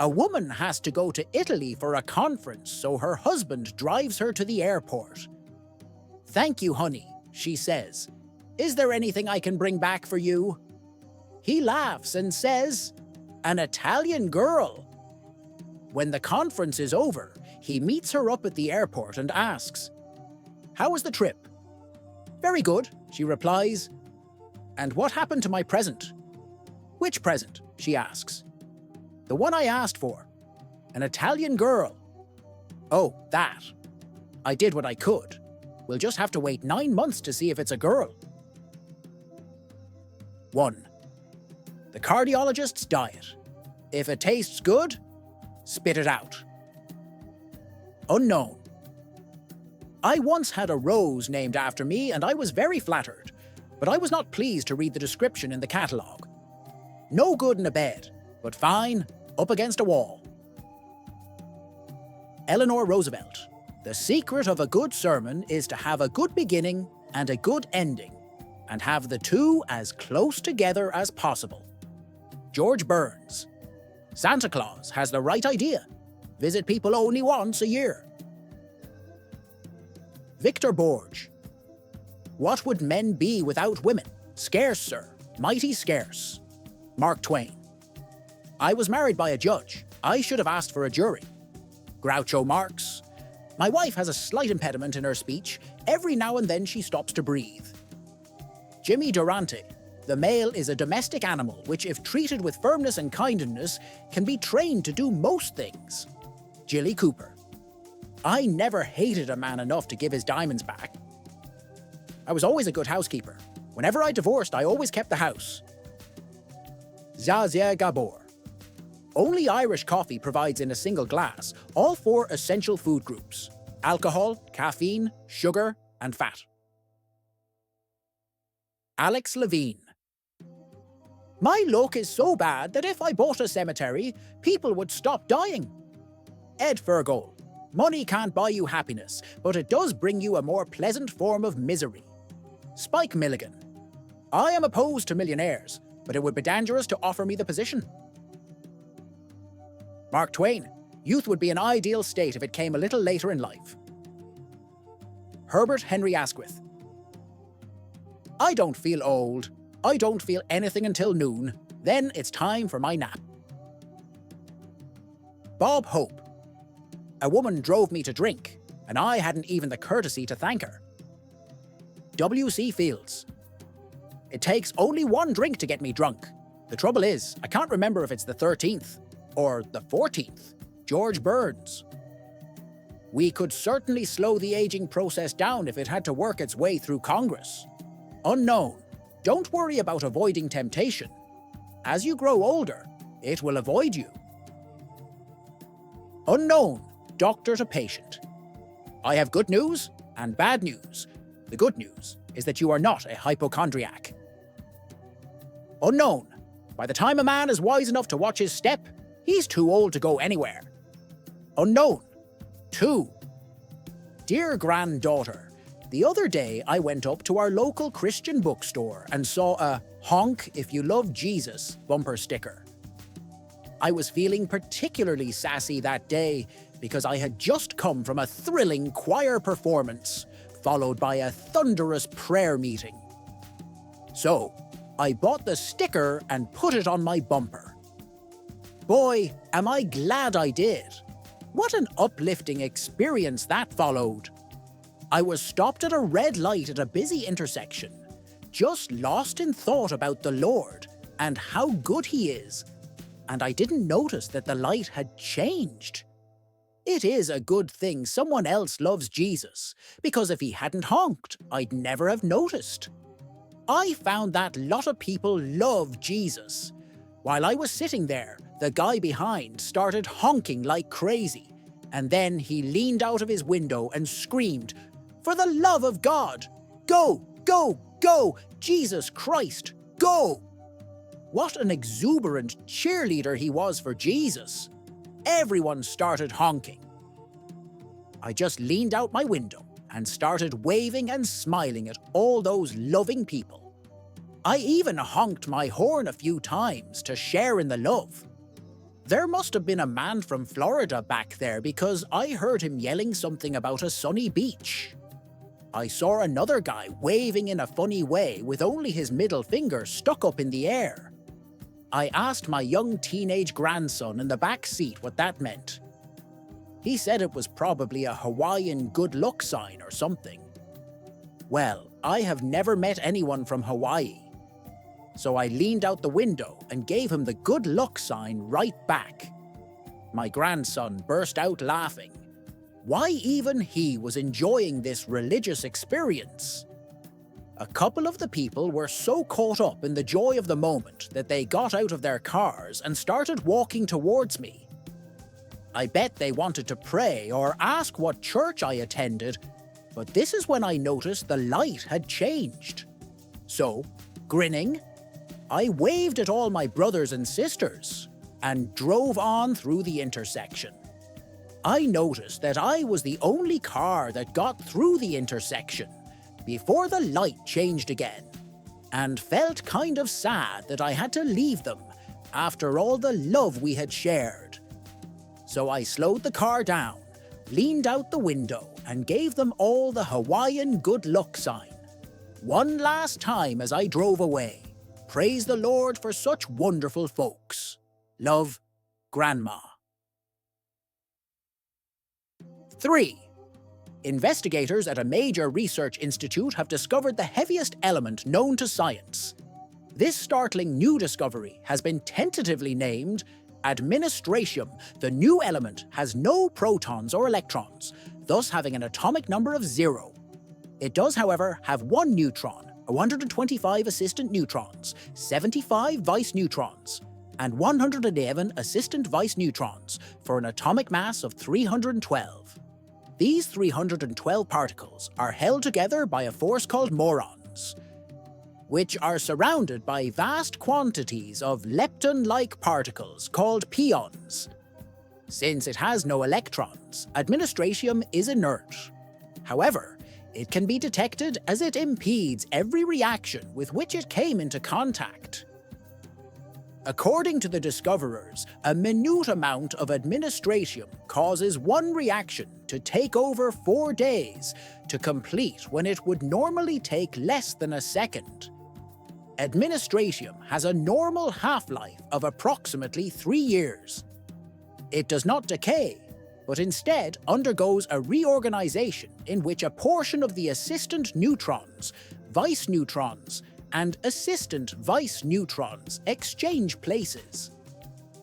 A woman has to go to Italy for a conference, so her husband drives her to the airport. "Thank you, honey," she says. "Is there anything I can bring back for you?" He laughs and says, "An Italian girl." When the conference is over, he meets her up at the airport and asks, "How was the trip?" "Very good," she replies. "And what happened to my present?" "Which present?" she asks. "The one I asked for. An Italian girl." "Oh, that. I did what I could. We'll just have to wait 9 months to see if it's a girl." 1. The cardiologist's diet. If it tastes good, spit it out. Unknown. I once had a rose named after me and I was very flattered, but I was not pleased to read the description in the catalogue. No good in a bed, but fine, up against a wall. Eleanor Roosevelt. The secret of a good sermon is to have a good beginning and a good ending, and have the two as close together as possible. George Burns. Santa Claus has the right idea. Visit people only once a year. Victor Borge. What would men be without women? Scarce, sir. Mighty scarce. Mark Twain. I was married by a judge. I should have asked for a jury. Groucho Marx. My wife has a slight impediment in her speech. Every now and then she stops to breathe. Jimmy Durante. The male is a domestic animal which, if treated with firmness and kindness, can be trained to do most things. Jilly Cooper. I never hated a man enough to give his diamonds back. I was always a good housekeeper. Whenever I divorced, I always kept the house. Zazia Gabor. Only Irish coffee provides in a single glass all 4 essential food groups: alcohol, caffeine, sugar, and fat. Alex Levine. My luck is so bad that if I bought a cemetery, people would stop dying. Ed Fergol. Money can't buy you happiness, but it does bring you a more pleasant form of misery. Spike Milligan. I am opposed to millionaires, but it would be dangerous to offer me the position. Mark Twain. Youth would be an ideal state if it came a little later in life. Herbert Henry Asquith. I don't feel old. I don't feel anything until noon. Then it's time for my nap. Bob Hope. A woman drove me to drink, and I hadn't even the courtesy to thank her. W.C. Fields. It takes only 1 drink to get me drunk. The trouble is, I can't remember if it's the 13th or the 14th. George Burns. We could certainly slow the aging process down if it had to work its way through Congress. Unknown. Don't worry about avoiding temptation. As you grow older, it will avoid you. Unknown. Doctor to patient. I have good news and bad news. The good news is that you are not a hypochondriac. Unknown. By the time a man is wise enough to watch his step, he's too old to go anywhere. Unknown. 2. Dear granddaughter, the other day I went up to our local Christian bookstore and saw a "Honk if you love Jesus" bumper sticker. I was feeling particularly sassy that day because I had just come from a thrilling choir performance, followed by a thunderous prayer meeting. So, I bought the sticker and put it on my bumper. Boy, am I glad I did. What an uplifting experience that followed. I was stopped at a red light at a busy intersection, just lost in thought about the Lord and how good He is, and I didn't notice that the light had changed. It is a good thing someone else loves Jesus, because if he hadn't honked, I'd never have noticed. I found that lot of people love Jesus. While I was sitting there, the guy behind started honking like crazy, and then he leaned out of his window and screamed, "For the love of God! Go, go, go! Jesus Christ, go!" What an exuberant cheerleader he was for Jesus. Everyone started honking. I just leaned out my window and started waving and smiling at all those loving people. I even honked my horn a few times to share in the love. There must have been a man from Florida back there because I heard him yelling something about a sunny beach. I saw another guy waving in a funny way with only his middle finger stuck up in the air. I asked my young teenage grandson in the back seat what that meant. He said it was probably a Hawaiian good luck sign or something. Well, I have never met anyone from Hawaii. So I leaned out the window and gave him the good luck sign right back. My grandson burst out laughing. Why even he was enjoying this religious experience? A couple of the people were so caught up in the joy of the moment that they got out of their cars and started walking towards me. I bet they wanted to pray or ask what church I attended, but this is when I noticed the light had changed. So, grinning, I waved at all my brothers and sisters and drove on through the intersection. I noticed that I was the only car that got through the intersection before the light changed again, and felt kind of sad that I had to leave them after all the love we had shared. So I slowed the car down, leaned out the window, and gave them all the Hawaiian good luck sign. One last time as I drove away. Praise the Lord for such wonderful folks. Love, Grandma. 3. Investigators at a major research institute have discovered the heaviest element known to science. This startling new discovery has been tentatively named administratium. The new element has no protons or electrons, thus having an atomic number of 0. It does, however, have 1 neutron, 125 assistant neutrons, 75 vice neutrons, and 111 assistant vice neutrons for an atomic mass of 312. These 312 particles are held together by a force called morons, which are surrounded by vast quantities of lepton-like particles called pions. Since it has no electrons, administratium is inert. However, it can be detected as it impedes every reaction with which it came into contact. According to the discoverers, a minute amount of administratium causes one reaction to take over 4 days to complete when it would normally take less than a second. Administratium has a normal half-life of approximately 3 years. It does not decay, but instead undergoes a reorganization in which a portion of the assistant neutrons, vice neutrons, and assistant vice neutrons exchange places.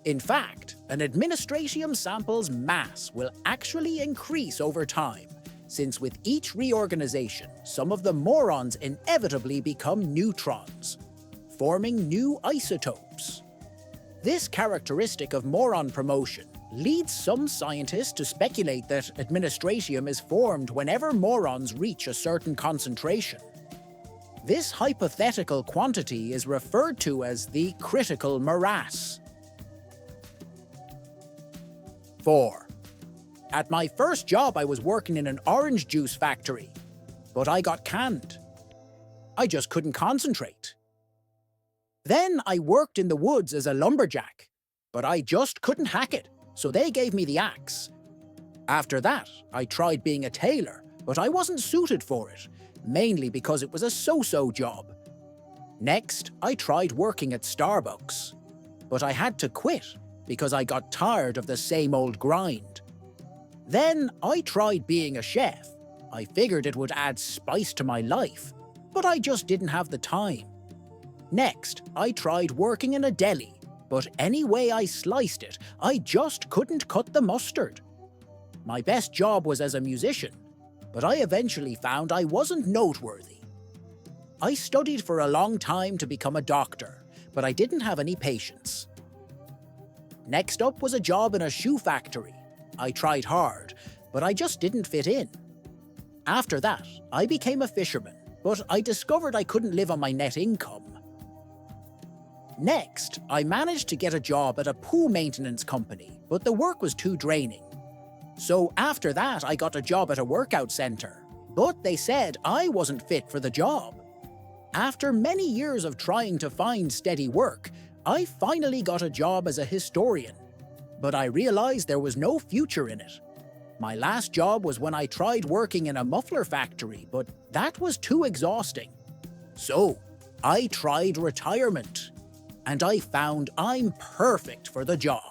In fact, an administratium sample's mass will actually increase over time, since with each reorganization, some of the morons inevitably become neutrons, forming new isotopes. This characteristic of moron promotion leads some scientists to speculate that administratium is formed whenever morons reach a certain concentration. This hypothetical quantity is referred to as the critical morass. 4. At my first job, I was working in an orange juice factory, but I got canned. I just couldn't concentrate. Then I worked in the woods as a lumberjack, but I just couldn't hack it, so they gave me the axe. After that, I tried being a tailor, but I wasn't suited for it, mainly because it was a so-so job. Next, I tried working at Starbucks, but I had to quit because I got tired of the same old grind. Then I tried being a chef. I figured it would add spice to my life, but I just didn't have the time. Next, I tried working in a deli, but any way I sliced it, I just couldn't cut the mustard. My best job was as a musician, but I eventually found I wasn't noteworthy. I studied for a long time to become a doctor, but I didn't have any patience. Next up was a job in a shoe factory. I tried hard, but I just didn't fit in. After that, I became a fisherman, but I discovered I couldn't live on my net income. Next, I managed to get a job at a pool maintenance company, but the work was too draining. So after that, I got a job at a workout center, but they said I wasn't fit for the job. After many years of trying to find steady work, I finally got a job as a historian. but I realized there was no future in it. My last job was when I tried working in a muffler factory, but that was too exhausting. So, I tried retirement, and I found I'm perfect for the job.